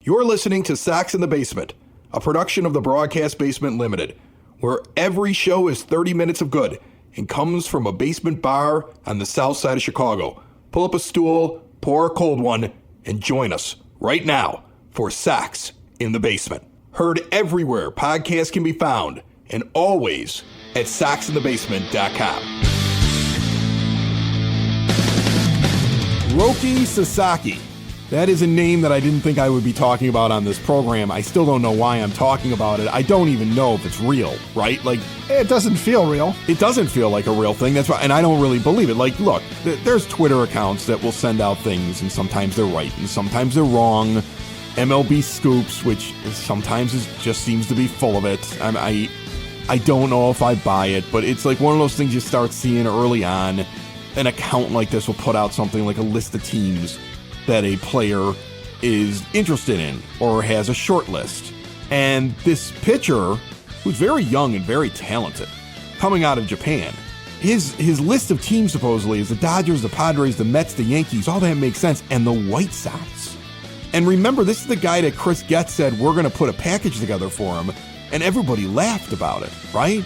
You're listening to Sox in the Basement, a production of the Broadcast Basement Limited, where every show is 30 minutes of good and comes from a basement bar on the south side of Chicago. Pull up a stool, pour a cold one, and join us right now for Sox in the Basement. Heard everywhere podcasts can be found, and always at soxinthebasement.com. Roki Sasaki. That is a name that I didn't think I would be talking about on this program. I still don't know why I'm talking about it. I don't even know if it's real, right? Like, it doesn't feel real. It doesn't feel like a real thing. That's why, and I don't really believe it. Like, look, there's Twitter accounts that will send out things, and sometimes they're right, and sometimes they're wrong. MLB Scoops, which sometimes just seems to be full of it. I don't know if I buy it, but it's like one of those things you start seeing early on. An account like this will put out something like a list of teams that a player is interested in or has a short list. And this pitcher, who's very young and very talented, coming out of Japan, his list of teams supposedly is the Dodgers, the Padres, the Mets, the Yankees, all that makes sense, and the White Sox. And remember, this is the guy that Chris Getz said, we're going to put a package together for him, and everybody laughed about it, right?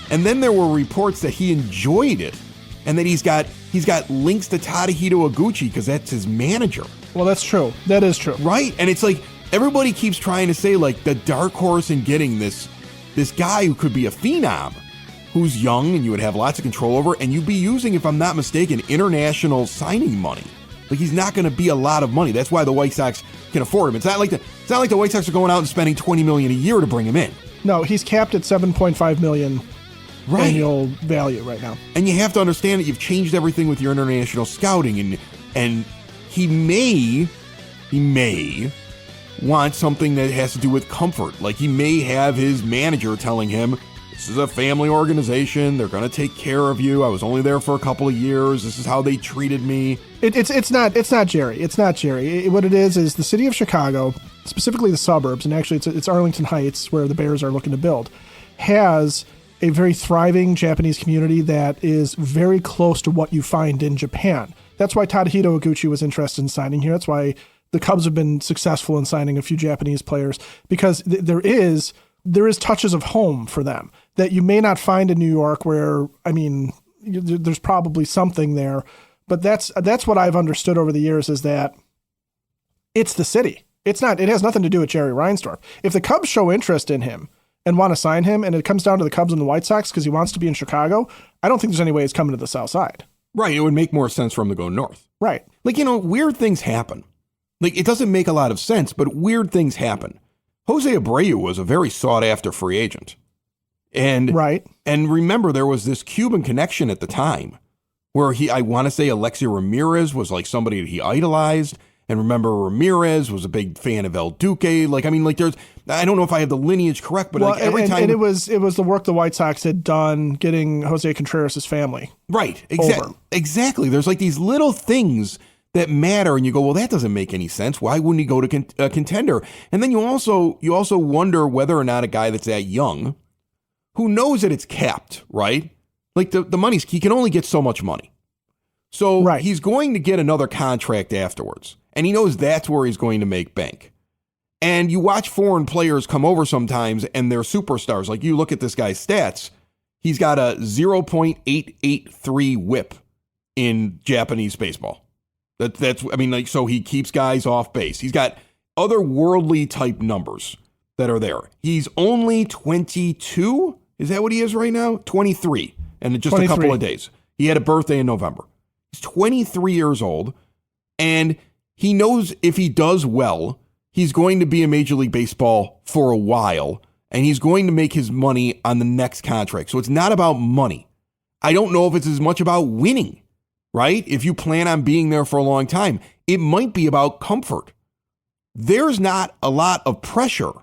And then there were reports that he enjoyed it, and that he's got links to Tadahito Iguchi because that's his manager. Well, that's true. That is true. Right? And it's like, everybody keeps trying to say, like, the dark horse in getting this guy who could be a phenom, who's young and you would have lots of control over, and you'd be using, if I'm not mistaken, international signing money. Like, he's not going to be a lot of money. That's why the White Sox can afford him. It's not like the White Sox are going out and spending $20 million a year to bring him in. No, he's capped at $7.5 million. Right. Annual value right now. And you have to understand that you've changed everything with your international scouting, and he may want something that has to do with comfort. Like, he may have his manager telling him, this is a family organization, they're going to take care of you, I was only there for a couple of years, this is how they treated me. It's not Jerry. It's not Jerry. What it is the city of Chicago, specifically the suburbs, and actually it's Arlington Heights where the Bears are looking to build, has a very thriving Japanese community that is very close to what you find in Japan. That's why Tadahito Iguchi was interested in signing here. That's why the Cubs have been successful in signing a few Japanese players, because there is touches of home for them that you may not find in New York, where, I mean, there's probably something there, but that's what I've understood over the years, is that it's the city. It has nothing to do with Jerry Reinsdorf. If the Cubs show interest in him and want to sign him, and it comes down to the Cubs and the White Sox because he wants to be in Chicago, I don't think there's any way he's coming to the South Side. Right. It would make more sense for him to go north. Right. Like, weird things happen. Like, it doesn't make a lot of sense, but weird things happen. Jose Abreu was a very sought-after free agent. And right. And remember, there was this Cuban connection at the time where I want to say Alexei Ramirez was like somebody that he idolized. And remember, Ramirez was a big fan of El Duque. Like, I mean, like, I don't know if I have the lineage correct, but like every time. And it was the work the White Sox had done getting Jose Contreras' family. Right. Exactly. There's like these little things that matter. And you go, well, that doesn't make any sense. Why wouldn't he go to a contender? And then you also wonder whether or not a guy that's that young, who knows that it's capped, right? Like the money's, he can only get so much money. So right. He's going to get another contract afterwards. And he knows that's where he's going to make bank. And you watch foreign players come over sometimes and they're superstars. Like, you look at this guy's stats, he's got a 0.883 whip in Japanese baseball. So he keeps guys off base. He's got otherworldly type numbers that are there. He's only 22. Is that what he is right now? 23. And in just 23. A couple of days. He had a birthday in November. He's 23 years old. And he knows if he does well, he's going to be in Major League Baseball for a while, and he's going to make his money on the next contract. So it's not about money. I don't know if it's as much about winning, right? If you plan on being there for a long time, it might be about comfort. There's not a lot of pressure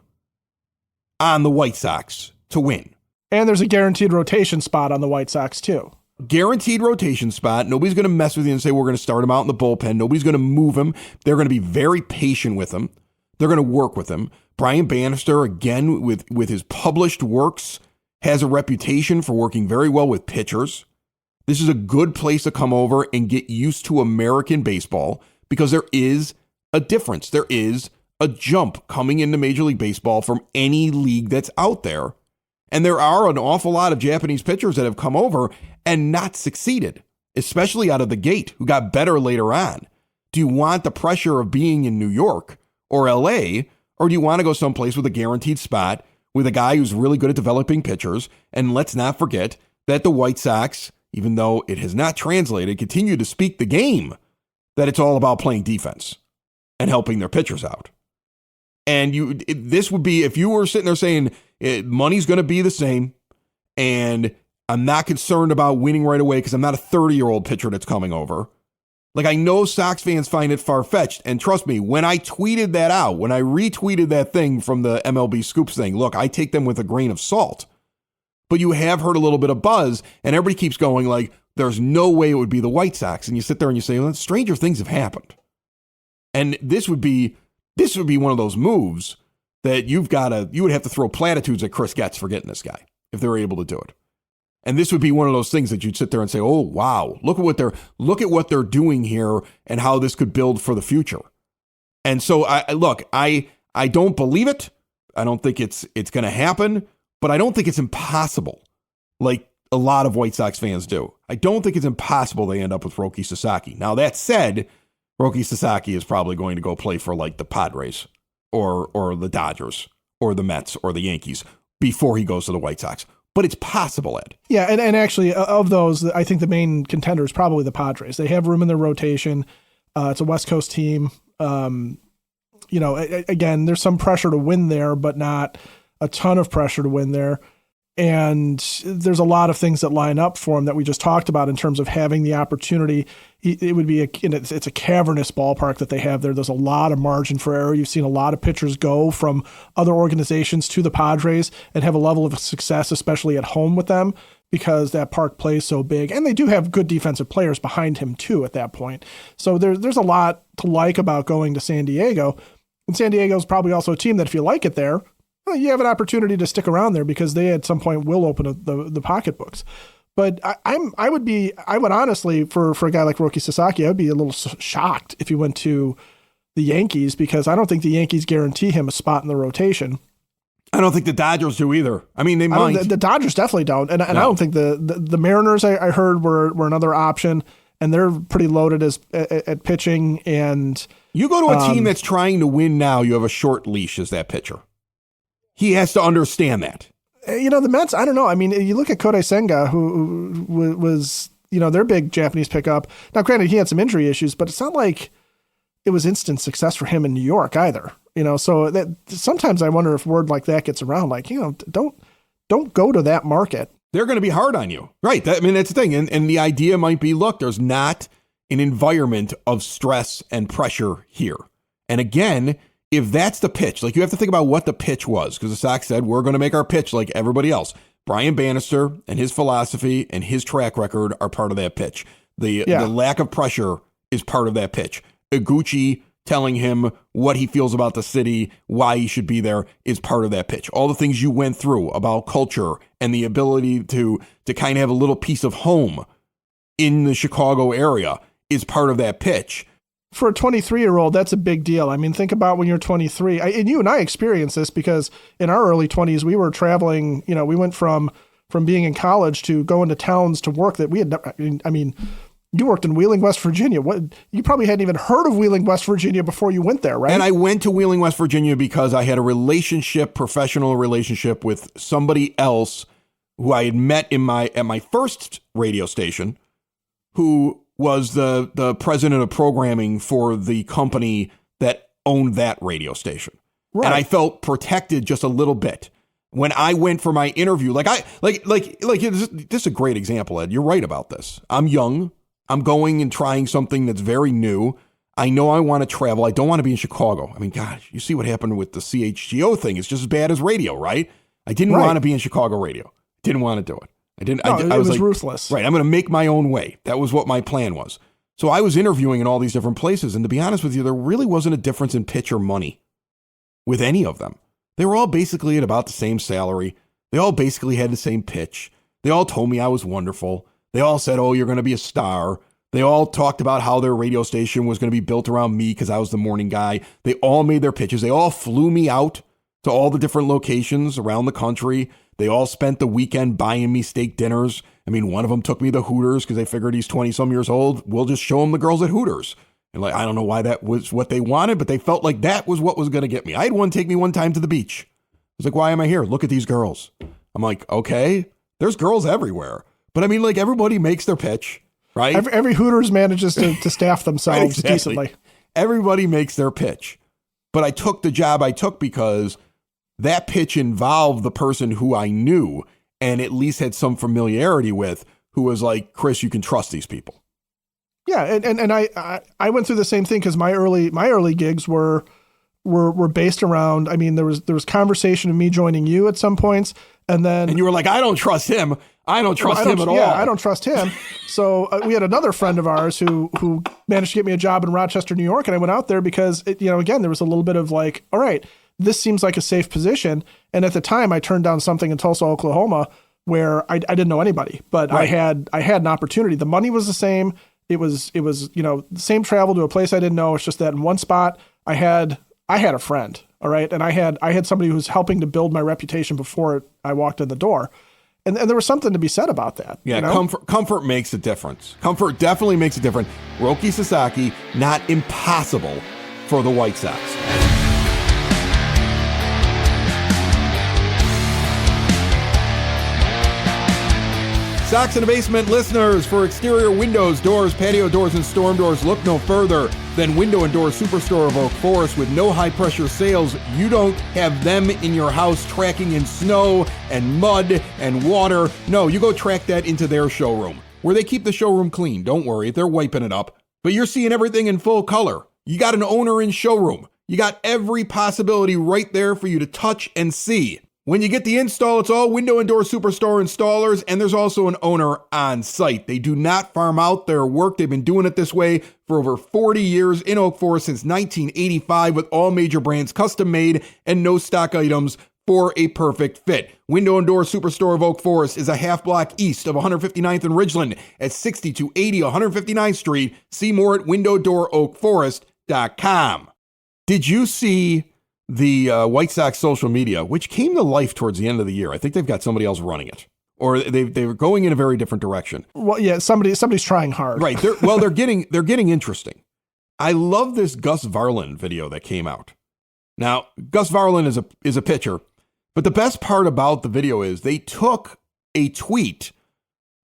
on the White Sox to win. And there's a guaranteed rotation spot on the White Sox, too. Guaranteed rotation spot. Nobody's going to mess with you and say, we're going to start him out in the bullpen. Nobody's going to move him. They're going to be very patient with him. They're going to work with him. Brian Bannister, again, with his published works, has a reputation for working very well with pitchers. This is a good place to come over and get used to American baseball because there is a difference. There is a jump coming into Major League Baseball from any league that's out there. And there are an awful lot of Japanese pitchers that have come over and not succeeded, especially out of the gate, who got better later on. Do you want the pressure of being in New York or LA, or do you want to go someplace with a guaranteed spot with a guy who's really good at developing pitchers? And let's not forget that the White Sox, even though it has not translated, continue to speak the game, that it's all about playing defense and helping their pitchers out. And this would be, if you were sitting there saying money's going to be the same and I'm not concerned about winning right away because I'm not a 30-year-old pitcher that's coming over. Like, I know Sox fans find it far-fetched. And trust me, when I tweeted that out, when I retweeted that thing from the MLB Scoops thing, look, I take them with a grain of salt. But you have heard a little bit of buzz, and everybody keeps going like, there's no way it would be the White Sox. And you sit there and you say, well, stranger things have happened. And this would be one of those moves that you would have to throw platitudes at Chris Getz for getting this guy if they were able to do it. And this would be one of those things that you'd sit there and say, oh, wow, look at what they're doing here and how this could build for the future. And so I don't believe it. I don't think it's going to happen, but I don't think it's impossible like a lot of White Sox fans do. I don't think it's impossible they end up with Roki Sasaki. Now, that said, Roki Sasaki is probably going to go play for like the Padres or the Dodgers or the Mets or the Yankees before he goes to the White Sox. But it's possible, Ed. Yeah, and actually, of those, I think the main contender is probably the Padres. They have room in their rotation. It's a West Coast team. Again, there's some pressure to win there, but not a ton of pressure to win there. And there's a lot of things that line up for him that we just talked about in terms of having the opportunity. It would be it's a cavernous ballpark that they have there. There's a lot of margin for error. You've seen a lot of pitchers go from other organizations to the Padres and have a level of success, especially at home with them, because that park plays so big. And they do have good defensive players behind him too at that point. So there's a lot to like about going to San Diego. And San Diego is probably also a team that if you like it there, you have an opportunity to stick around there because they at some point will open the pocketbooks. But I would honestly, for a guy like Roki Sasaki, I would be a little shocked if he went to the Yankees because I don't think the Yankees guarantee him a spot in the rotation. I don't think the Dodgers do either. I mean, they might. The Dodgers definitely don't. And no. I don't think the Mariners I heard were another option, and they're pretty loaded at pitching. And you go to a team that's trying to win now, you have a short leash as that pitcher. He has to understand that. The Mets, I don't know. I mean, you look at Kodai Senga, who was, their big Japanese pickup. Now, granted, he had some injury issues, but it's not like it was instant success for him in New York either. So that sometimes I wonder if word like that gets around, like, don't go to that market. They're going to be hard on you. Right. That's the thing. And the idea might be, look, there's not an environment of stress and pressure here. And again, if that's the pitch, like you have to think about what the pitch was, because the Sox said, we're going to make our pitch like everybody else. Brian Bannister and his philosophy and his track record are part of that pitch. The lack of pressure is part of that pitch. Iguchi telling him what he feels about the city, why he should be there is part of that pitch. All the things you went through about culture and the ability to kind of have a little piece of home in the Chicago area is part of that pitch. For a 23-year-old, that's a big deal. I mean, think about when you're 23. And you and I experienced this because in our early 20s, we were traveling. We went from being in college to going to towns to work that we had. I mean, you worked in Wheeling, West Virginia. You probably hadn't even heard of Wheeling, West Virginia before you went there, right? And I went to Wheeling, West Virginia because I had a professional relationship with somebody else who I had met at my first radio station, who was the president of programming for the company that owned that radio station. Right. And I felt protected just a little bit. When I went for my interview, this is a great example, Ed. You're right about this. I'm young. I'm going and trying something that's very new. I know I want to travel. I don't want to be in Chicago. I mean, gosh, you see what happened with the CHGO thing. It's just as bad as radio, right? I didn't want to be in Chicago radio. Didn't want to do it. I was like, ruthless. Right. I'm going to make my own way. That was what my plan was. So I was interviewing in all these different places. And to be honest with you, there really wasn't a difference in pitch or money with any of them. They were all basically at about the same salary. They all basically had the same pitch. They all told me I was wonderful. They all said, oh, you're going to be a star. They all talked about how their radio station was going to be built around me because I was the morning guy. They all made their pitches. They all flew me out to all the different locations around the country. They all spent the weekend buying me steak dinners. I mean, one of them took me to Hooters because they figured he's 20-some years old. We'll just show him the girls at Hooters. And like, I don't know why that was what they wanted, but they felt like that was what was going to get me. I had one take me one time to the beach. I was like, why am I here? Look at these girls. I'm like, okay, there's girls everywhere. But I mean, like, everybody makes their pitch, right? Every Hooters manages to staff themselves Right, exactly. decently. Everybody makes their pitch. But I took the job I took because that pitch involved the person who I knew and at least had some familiarity with, who was like, Chris, you can trust these people. Yeah, and I went through the same thing because my early gigs were based around. I mean, there was conversation of me joining you at some points, and you were like, I don't trust him. I don't trust him at all. Yeah, I don't trust him. So we had another friend of ours who managed to get me a job in Rochester, New York, and I went out there because again, there was a little bit of like, all right, this seems like a safe position. And at the time, I turned down something in Tulsa, Oklahoma, where I didn't know anybody, but right. I had an opportunity. The money was the same. It was the same travel to a place I didn't know. It's just that in one spot I had a friend, all right, and I had somebody who was helping to build my reputation before I walked in the door, and there was something to be said about that. Yeah, comfort makes a difference. Comfort definitely makes a difference. Roki Sasaki, not impossible for the White Sox. Sox in the Basement listeners, for exterior windows, doors, patio doors, and storm doors, look no further than Window and Door Superstore of Oak Forest. With no high-pressure sales, you don't have them in your house tracking in snow and mud and water. No, you go track that into their showroom, where they keep the showroom clean. Don't worry, they're wiping it up. But you're seeing everything in full color. You got an owner in showroom. You got every possibility right there for you to touch and see. When you get the install, it's all Window and Door Superstore installers, and there's also an owner on site. They do not farm out their work. They've been doing it this way for over 40 years in Oak Forest since 1985, with all major brands custom made and no stock items for a perfect fit. Window and Door Superstore of Oak Forest is a half block east of 159th and Ridgeland at 6280 159th Street. See more at windowdooroakforest.com. Did you see the White Sox social media, which came to life towards the end of the year? I think they've got somebody else running it, or they were going in a very different direction. Well, yeah, somebody's trying hard. Right. They're getting interesting. I love this Gus Varland video that came out. Now, Gus Varland is a pitcher, but the best part about the video is they took a tweet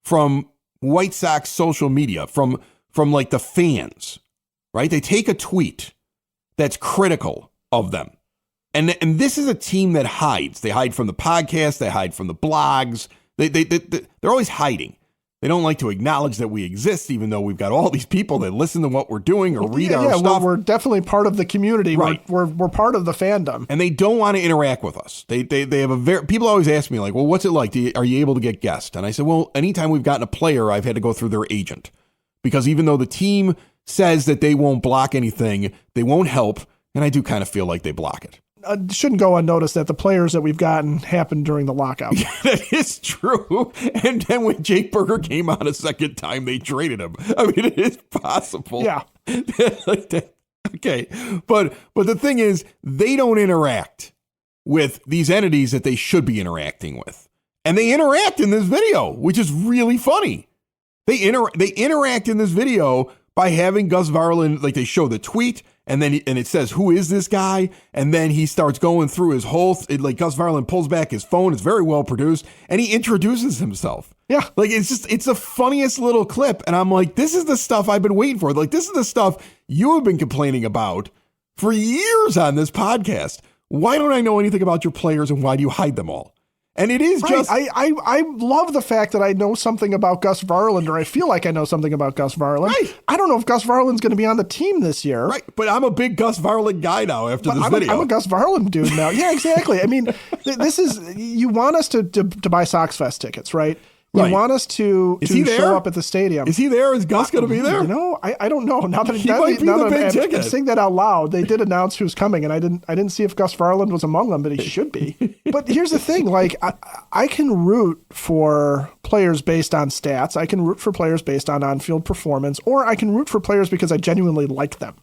from White Sox social media, from like the fans, right? They take a tweet that's critical of them. And this is a team that hides. They hide from the podcast. They hide from the blogs. They're always hiding. They don't like to acknowledge that we exist, even though we've got all these people that listen to what we're doing or read our stuff. We're definitely part of the community. Right. We're part of the fandom. And they don't want to interact with us. They have people always ask me, like, well, what's it like? Are you able to get guests? And I said, well, anytime we've gotten a player, I've had to go through their agent. Because even though the team says that they won't block anything, they won't help. And I do kind of feel like they block it. Shouldn't go unnoticed that the players that we've gotten happened during the lockout. Yeah, that is true. And then when Jake Burger came out a second time, they traded him. I mean, it is possible. Yeah. Okay. But the thing is, they don't interact with these entities that they should be interacting with. And they interact in this video, which is really funny. They interact in this video by having Gus Varland, like they show the tweet, and it says, who is this guy? And then he starts going through his whole, like Gus Varland pulls back his phone. It's very well produced. And he introduces himself. Yeah. Like, it's the funniest little clip. And I'm like, this is the stuff I've been waiting for. Like, this is the stuff you have been complaining about for years on this podcast. Why don't I know anything about your players, and why do you hide them all? And it is just... I love the fact that I know something about Gus Varland, or I feel like I know something about Gus Varland. Right. I don't know if Gus Varland's going to be on the team this year. Right, but I'm a big Gus Varland guy now after this video. I'm a Gus Varland dude now. Yeah, exactly. I mean, this is... You want us to buy Sox Fest tickets, right? You Right. want us to Is he there? show up at the stadium. Is he there? Is Gus going to be there? You know, I don't know. Now that He might be the big ticket. I'm saying that out loud, they did announce who's coming, and I didn't see if Gus Varland was among them, but he should be. But here's the thing: like, I can root for players based on stats. I can root for players based on on-field performance, or I can root for players because I genuinely like them.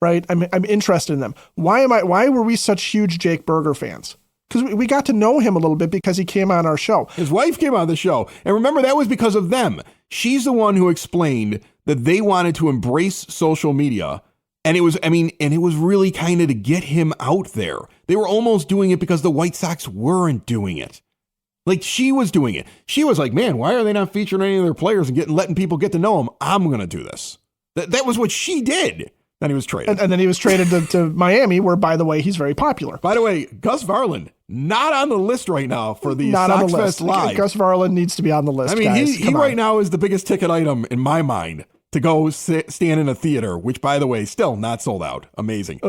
Right? I'm interested in them. Why were we such huge Jake Berger fans? Because we got to know him a little bit because he came on our show. His wife came on the show. And remember, that was because of them. She's the one who explained that they wanted to embrace social media. And it was really kind of to get him out there. They were almost doing it because the White Sox weren't doing it. Like, she was doing it. She was like, man, why are they not featuring any of their players and letting people get to know them? I'm going to do this. That was what she did. Then he was traded. And then he was traded to Miami, where, by the way, he's very popular. By the way, Gus Varland, not on the list right now for the Sox Fest Live. Gus Varland needs to be on the list, I mean, guys. he right now is the biggest ticket item in my mind to go stand in a theater, which, by the way, still not sold out. Amazing.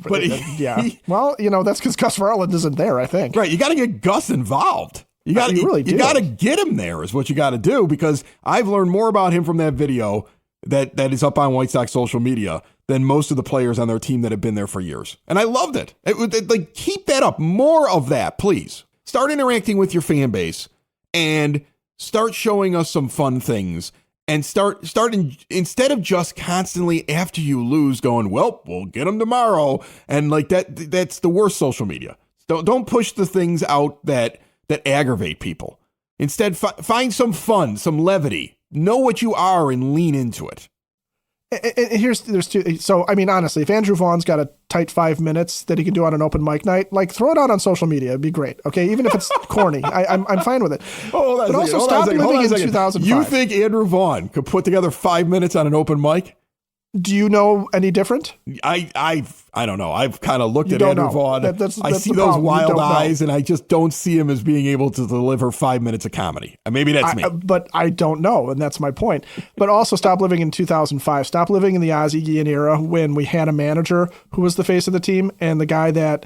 But yeah. Well, that's because Gus Varland isn't there, I think. Right. You got to get Gus involved. You got to get him there is what you got to do, because I've learned more about him from that video that is up on White Sox social media than most of the players on their team that have been there for years. And I loved it. Like, keep that up. More of that, please. Start interacting with your fan base and start showing us some fun things, and start instead of just constantly after you lose going, well, we'll get them tomorrow. And like that's the worst social media. Don't push the things out that aggravate people. Instead, find some fun, some levity. Know what you are and lean into it. And there's two. So, I mean, honestly, if Andrew Vaughn's got a tight 5 minutes that he can do on an open mic night, like, throw it out on social media. It'd be great. Okay. Even if it's corny, I'm fine with it. But also stop living in 2005. You think Andrew Vaughn could put together 5 minutes on an open mic? Do you know any different? I don't know. I've kind of looked at Andrew Vaughn. That's I see those wild eyes, and I just don't see him as being able to deliver 5 minutes of comedy. Maybe that's me. But I don't know, and that's my point. But also, stop living in 2005. Stop living in the Ozzie Guillen era when we had a manager who was the face of the team, and the guy that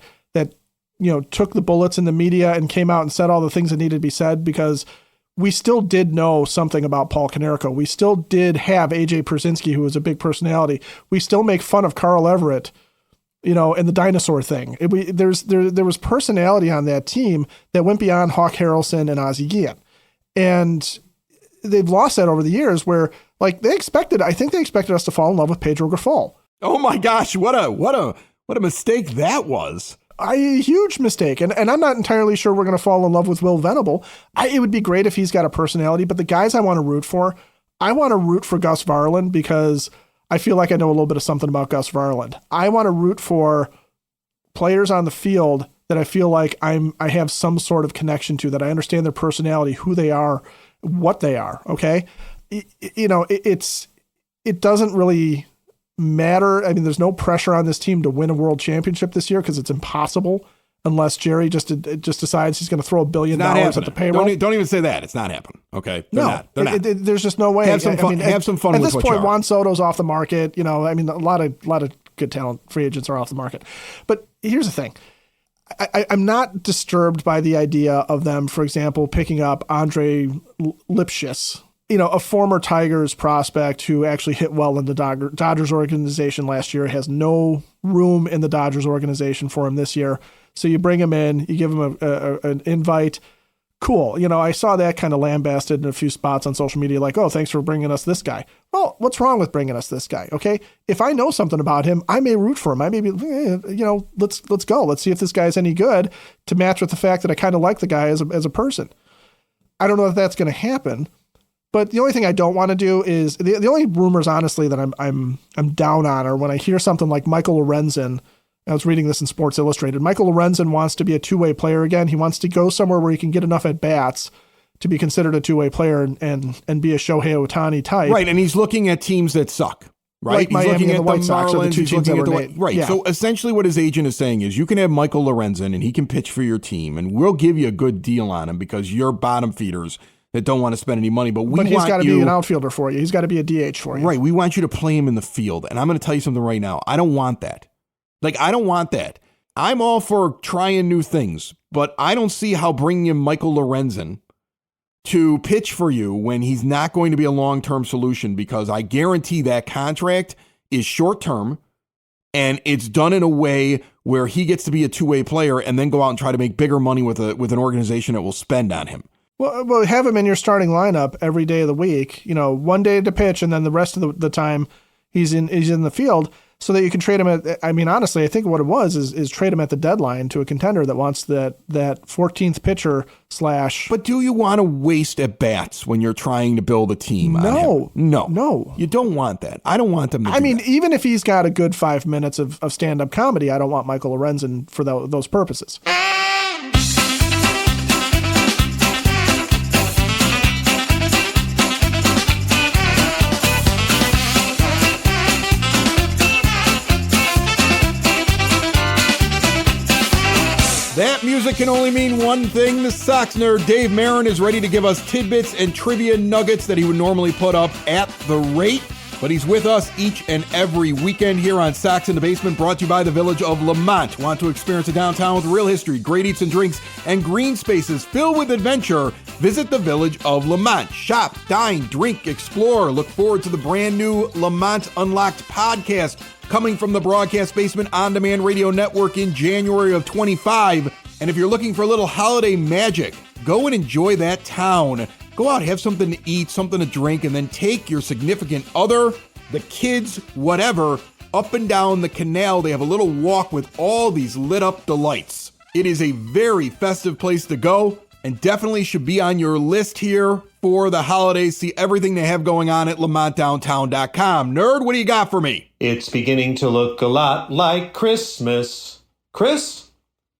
took the bullets in the media and came out and said all the things that needed to be said, because we still did know something about Paul Konerko. We still did have AJ Pierzynski, who was a big personality. We still make fun of Carl Everett, and the dinosaur thing. There was personality on that team that went beyond Hawk Harrelson and Ozzie Guillen. And they've lost that over the years, where, like, I think they expected us to fall in love with Pedro Grifol. Oh my gosh, what a mistake that was. A huge mistake. And I'm not entirely sure we're going to fall in love with Will Venable. It would be great if he's got a personality, but the guys I want to root for, I want to root for Gus Varland because I feel like I know a little bit of something about Gus Varland. I want to root for players on the field that I feel like I have some sort of connection to, that I understand their personality, who they are, what they are. Okay. It doesn't really matter. I mean, there's no pressure on this team to win a world championship this year, because it's impossible unless Jerry just decides he's going to throw $1 billion at the payroll. Don't even say that. It's not happening. Okay. They're not. There's just no way. Have some fun. Have some fun. At with this point, Juan Soto's off the market. I mean, a lot of good talent free agents are off the market. But here's the thing. I'm not disturbed by the idea of them, for example, picking up Andre Lipschitz, a former Tigers prospect who actually hit well in the Dodgers organization last year, has no room in the Dodgers organization for him this year. So you bring him in, you give him an invite. Cool. I saw that kind of lambasted in a few spots on social media, like, oh, thanks for bringing us this guy. Well, what's wrong with bringing us this guy? Okay. If I know something about him, I may root for him. I may be, let's go. Let's see if this guy's any good, to match with the fact that I kind of like the guy as a person. I don't know if that's going to happen. But the only thing I don't want to do is the only rumors, honestly, that I'm down on are when I hear something like Michael Lorenzen. I was reading this in Sports Illustrated. Michael Lorenzen wants to be a two-way player again. He wants to go somewhere where he can get enough at bats to be considered a two-way player and be a Shohei Ohtani type. Right, and he's looking at teams that suck. Right, like Miami and the White Sox are the two teams that were named. Right, yeah. So essentially what his agent is saying is, you can have Michael Lorenzen and he can pitch for your team, and we'll give you a good deal on him because you're bottom feeders that don't want to spend any money, but he's got to be an outfielder for you. He's got to be a DH for you. Right. We want you to play him in the field. And I'm going to tell you something right now. I don't want that. I don't want that. I'm all for trying new things, but I don't see how bringing in Michael Lorenzen to pitch for you when he's not going to be a long-term solution, because I guarantee that contract is short-term and it's done in a way where he gets to be a two-way player and then go out and try to make bigger money with an organization that will spend on him. Well, have him in your starting lineup every day of the week, one day to pitch, and then the rest of the time he's in the field, so that you can trade him honestly, I think what it was is trade him at the deadline to a contender that wants that 14th pitcher / But do you want to waste at bats when you're trying to build a team? No. You don't want that. I don't want them to do that. Even if he's got a good 5 minutes of stand-up comedy, I don't want Michael Lorenzen for those purposes. That music can only mean one thing. The Sox nerd Dave Marin is ready to give us tidbits and trivia nuggets that he would normally put up at the rate. But he's with us each and every weekend here on Sox in the Basement, brought to you by the Village of Lamont. Want to experience a downtown with real history, great eats and drinks, and green spaces filled with adventure? Visit the Village of Lamont. Shop, dine, drink, explore. Look forward to the brand new Lamont Unlocked podcast coming from the Broadcast Basement On Demand Radio Network in January of 25. And if you're looking for a little holiday magic, go and enjoy that town. Go out, have something to eat, something to drink, and then take your significant other, the kids, whatever, up and down the canal. They have a little walk with all these lit up delights. It is a very festive place to go, and definitely should be on your list here for the holidays. See everything they have going on at LamontDowntown.com. Nerd, what do you got for me? It's beginning to look a lot like Christmas. Chris,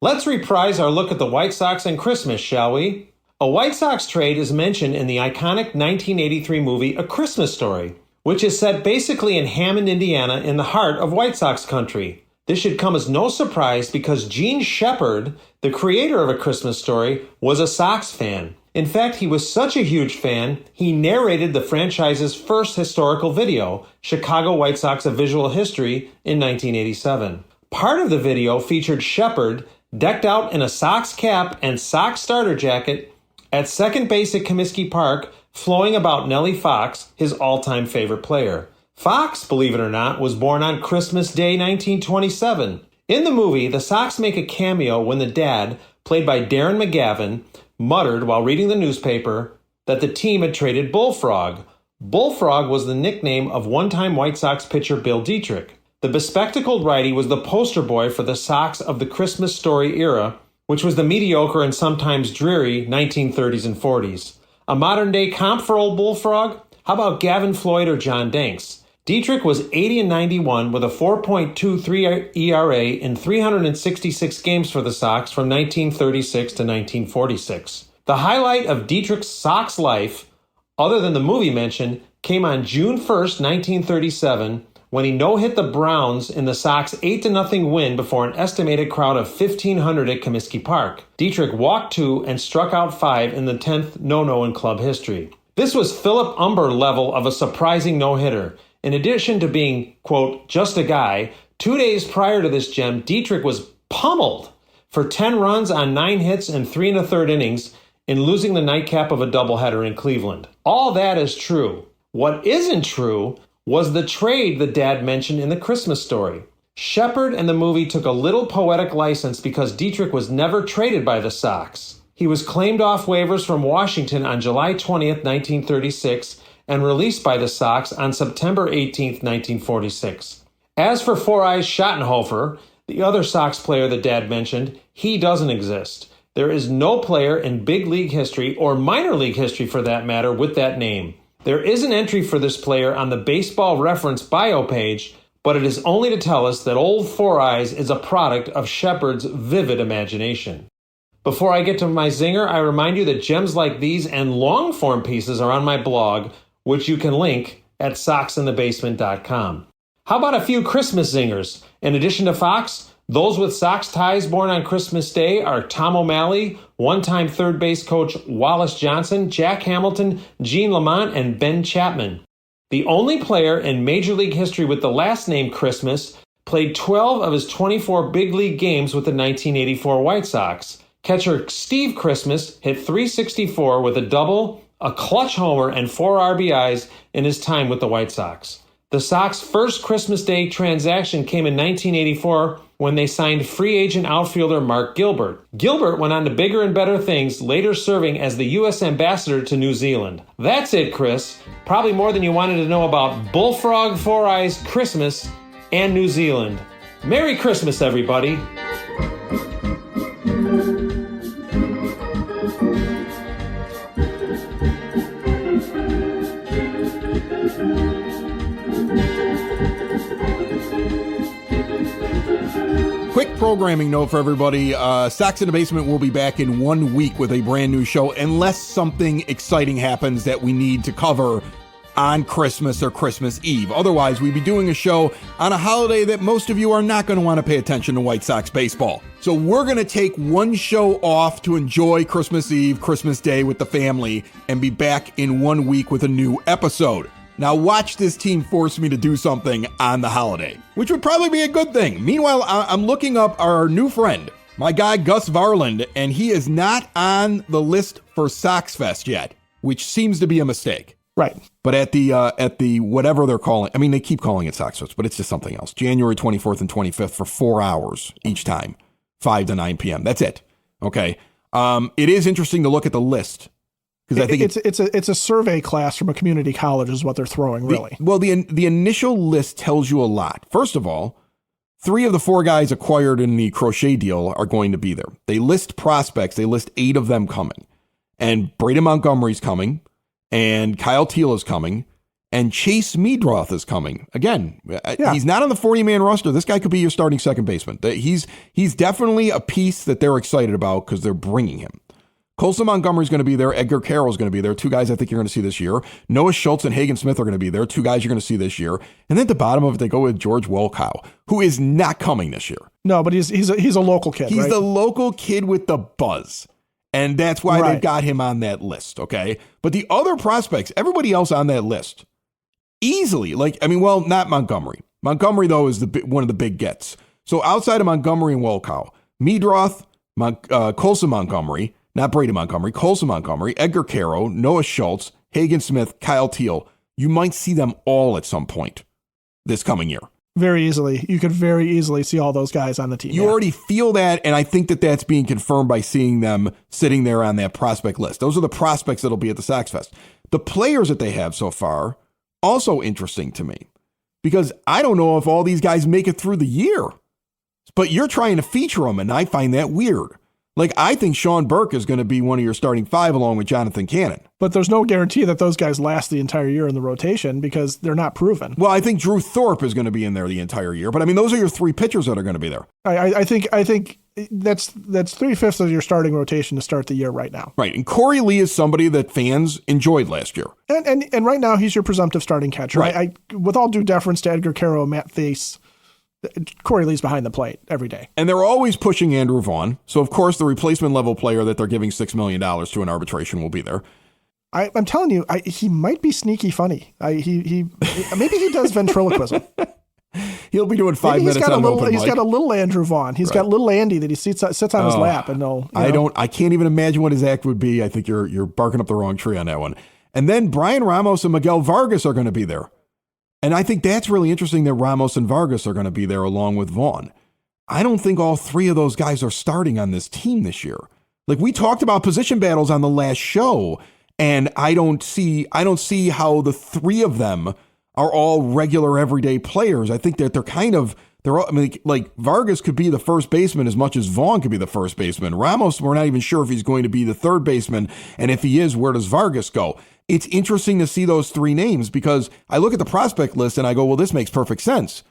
let's reprise our look at the White Sox and Christmas, shall we? A White Sox trade is mentioned in the iconic 1983 movie A Christmas Story, which is set basically in Hammond, Indiana, in the heart of White Sox country. This should come as no surprise because Gene Shepard, the creator of A Christmas Story, was a Sox fan. In fact, he was such a huge fan, he narrated the franchise's first historical video, Chicago White Sox: A Visual History, in 1987. Part of the video featured Shepard decked out in a Sox cap and Sox starter jacket at second base at Comiskey Park, flowing about Nellie Fox, his all-time favorite player. Fox, believe it or not, was born on Christmas Day 1927. In the movie, the Sox make a cameo when the dad, played by Darren McGavin, muttered while reading the newspaper that the team had traded Bullfrog. Bullfrog was the nickname of one-time White Sox pitcher Bill Dietrich. The bespectacled righty was the poster boy for the Sox of the Christmas Story era, which was the mediocre and sometimes dreary 1930s and 40s. A modern-day comp for old Bullfrog? How about Gavin Floyd or John Danks? Dietrich was 80-91 with a 4.23 ERA in 366 games for the Sox from 1936 to 1946. The highlight of Dietrich's Sox life, other than the movie mention, came on June 1st, 1937, when he no-hit the Browns in the Sox 8-0 win before an estimated crowd of 1,500 at Comiskey Park. Dietrich walked 2 and struck out 5 in the 10th no-no in club history. This was Philip Umber level of a surprising no-hitter. In addition to being, quote, just a guy, 2 days prior to this gem, Dietrich was pummeled for 10 runs on 9 hits and 3 1/3 innings in losing the nightcap of a doubleheader in Cleveland. All that is true. What isn't true was the trade the dad mentioned in the Christmas Story. Shepard and the movie took a little poetic license because Dietrich was never traded by the Sox. He was claimed off waivers from Washington on July 20th, 1936, and released by the Sox on September 18th, 1946. As for Four Eyes Schottenhofer, the other Sox player the dad mentioned, he doesn't exist. There is no player in big league history, or minor league history for that matter, with that name. There is an entry for this player on the Baseball Reference bio page, but it is only to tell us that old Four Eyes is a product of Shepard's vivid imagination. Before I get to my zinger, I remind you that gems like these and long-form pieces are on my blog, which you can link at soxinthebasement.com. How about a few Christmas zingers? In addition to Fox, those with Sox ties born on Christmas Day are Tom O'Malley, one-time third base coach Wallace Johnson, Jack Hamilton, Gene Lamont, and Ben Chapman. The only player in Major League history with the last name Christmas played 12 of his 24 big league games with the 1984 White Sox. Catcher Steve Christmas hit .364 with a double, a clutch homer, and 4 RBIs in his time with the White Sox. The Sox' first Christmas Day transaction came in 1984 when they signed free agent outfielder Mark Gilbert. Gilbert went on to bigger and better things, later serving as the U.S. ambassador to New Zealand. That's it, Chris. Probably more than you wanted to know about Bullfrog, Four Eyes, Christmas, and New Zealand. Merry Christmas, everybody. Quick programming note for everybody. Sox in the Basement will be back in 1 week with a brand new show, unless something exciting happens that we need to cover on Christmas or Christmas Eve. Otherwise, we'd be doing a show on a holiday that most of you are not going to want to pay attention to White Sox baseball. So we're going to take one show off to enjoy Christmas Eve, Christmas Day with the family, and be back in 1 week with a new episode. Now watch this team force me to do something on the holiday, which would probably be a good thing. Meanwhile, I'm looking up our new friend, my guy Gus Varland, and he is not on the list for Sox Fest yet, which seems to be a mistake. Right. But at the whatever they're calling, I mean, they keep calling it Sox Fest, but it's just something else. January 24th and 25th for 4 hours each time, 5 to 9 p.m. That's it. Okay. It is interesting to look at the list. Because I think it's a survey class from a community college is what they're throwing, really. The initial list tells you a lot. First of all, 3 of the 4 guys acquired in the Crochet deal are going to be there. They list prospects. They list 8 of them coming. And Braden Montgomery's coming. And Kyle Teel is coming. And Chase Meadroth is coming. Again, He's not on the 40-man roster. This guy could be your starting second baseman. He's definitely a piece that they're excited about because they're bringing him. Colson Montgomery's going to be there. Edgar Carroll's going to be there. 2 guys I think you're going to see this year. Noah Schultz and Hagen Smith are going to be there. 2 guys you're going to see this year. And then at the bottom of it, they go with George Wolkow, who is not coming this year. No, but he's a local kid, He's right? the local kid with the buzz. And that's why they've got him on that list, okay? But the other prospects, everybody else on that list, easily, not Montgomery. Montgomery, though, is one of the big gets. So outside of Montgomery and Wolkow, Meadroth, Colson Montgomery, not Braden Montgomery, Colson Montgomery, Edgar Carroll, Noah Schultz, Hagen Smith, Kyle Teel. You might see them all at some point this coming year. Very easily. You could very easily see all those guys on the team. You already feel that, and I think that that's being confirmed by seeing them sitting there on that prospect list. Those are the prospects that'll be at the Sox Fest. The players that they have so far, also interesting to me, because I don't know if all these guys make it through the year, but you're trying to feature them, and I find that weird. Like, I think Sean Burke is going to be one of your starting 5 along with Jonathan Cannon. But there's no guarantee that those guys last the entire year in the rotation because they're not proven. Well, I think Drew Thorpe is going to be in there the entire year. But, I mean, those are your 3 pitchers that are going to be there. I think that's 3/5 of your starting rotation to start the year right now. Right. And Corey Lee is somebody that fans enjoyed last year. And right now he's your presumptive starting catcher. Right. I with all due deference to Edgar Carroll and Matt Thaiss, Corey Lee's behind the plate every day. And they're always pushing Andrew Vaughn. So, of course, the replacement level player that they're giving $6 million to an arbitration will be there. I'm telling you, he might be sneaky funny. He maybe he does ventriloquism. He'll be doing 5 minutes on open mic. He's got a little Andrew Vaughn. He's got little Andy that he sits on his lap and I can't even imagine what his act would be. I think you're barking up the wrong tree on that one. And then Brian Ramos and Miguel Vargas are going to be there. And I think that's really interesting that Ramos and Vargas are going to be there along with Vaughn. I don't think all 3 of those guys are starting on this team this year. Like, we talked about position battles on the last show, and I don't see how the 3 of them are all regular everyday players. I think that Vargas could be the first baseman as much as Vaughn could be the first baseman. Ramos, we're not even sure if he's going to be the third baseman, and if he is, where does Vargas go? It's interesting to see those 3 names because I look at the prospect list and I go, well, this makes perfect sense.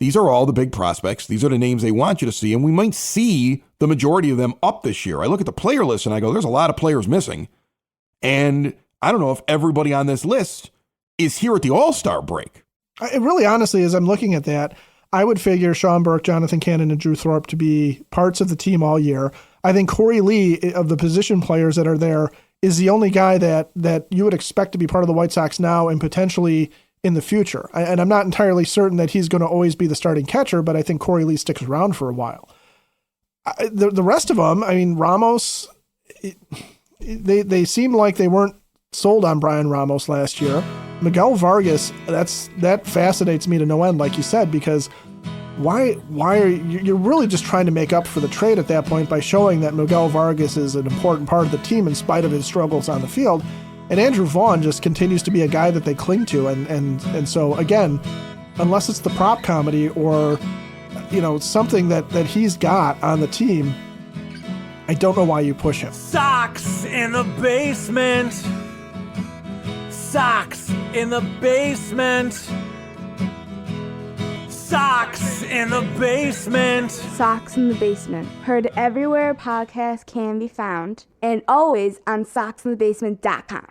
These are all the big prospects. These are the names they want you to see, and we might see the majority of them up this year. I look at the player list and I go, there's a lot of players missing. And I don't know if everybody on this list is here at the All-Star break. It really, honestly, as I'm looking at that, I would figure Sean Burke, Jonathan Cannon, and Drew Thorpe to be parts of the team all year. I think Corey Lee, of the position players that are there, is the only guy that you would expect to be part of the White Sox now and potentially in the future. And I'm not entirely certain that he's going to always be the starting catcher, but I think Corey Lee sticks around for a while. The rest of them, I mean, Ramos, they seem like they weren't sold on Brian Ramos last year. Miguel Vargas, that fascinates me to no end, like you said, because why are you're really just trying to make up for the trade at that point by showing that Miguel Vargas is an important part of the team in spite of his struggles on the field. And Andrew Vaughn just continues to be a guy that they cling to. And so, again, unless it's the prop comedy or, something that he's got on the team, I don't know why you push him. Socks in the basement. Socks in the basement. Socks in the basement. Socks in the Basement. Heard everywhere podcasts can be found, and always on socksinthebasement.com.